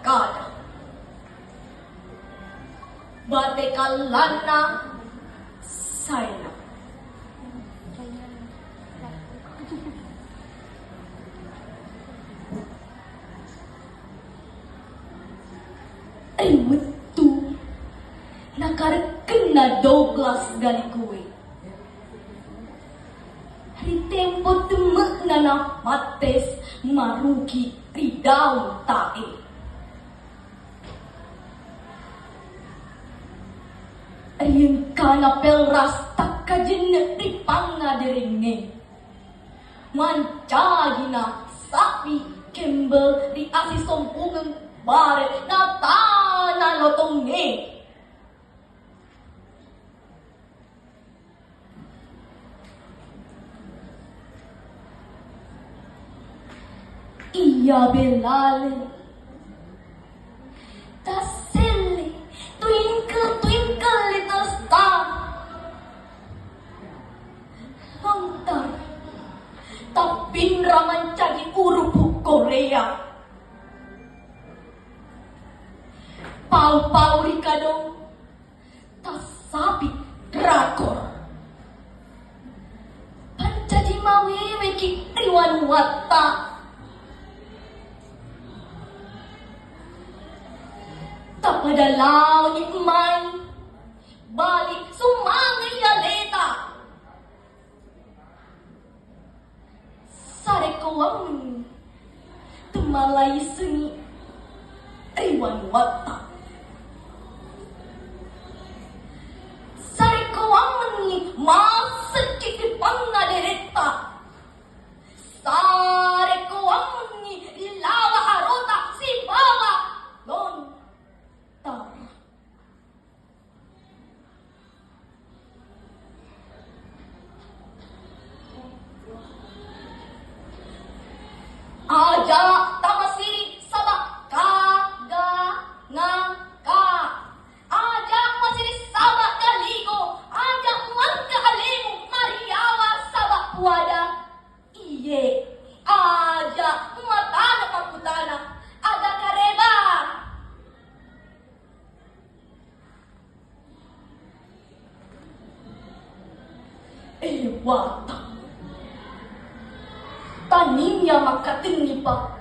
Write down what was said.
kada. Bate kalana sayna. Ay mutu nakarkena Douglas gali kuwe. Hari tempo temek nana mates marugi ridaun tae. Ayun kana pelras takajen di pangaderinge. Mancagina sapi kembel di asi sompungan bare na tanah lotonge. Iya belale tasili twinkle twinkle little star. Hantar tapindra mancagi urupu Korea. Pau-pau rikadong tasabi drakor. Pancadi mawewe ki riwan wata. Tapadalaw ni Imay balik sumangay yaleta. Sare kawang tumalay seni riwan wata. Sare kawang ni masakit di pangadereta. Sare kawang ni ilawa harota si bawa don. Aja tamasiri sabak kaga ngaka. Aja masiri sabak galigo. Aja warga alimu mariawa sabak wada. Iye. Aja matana kaputana. Aga kareba. Wata. Taninya makating pa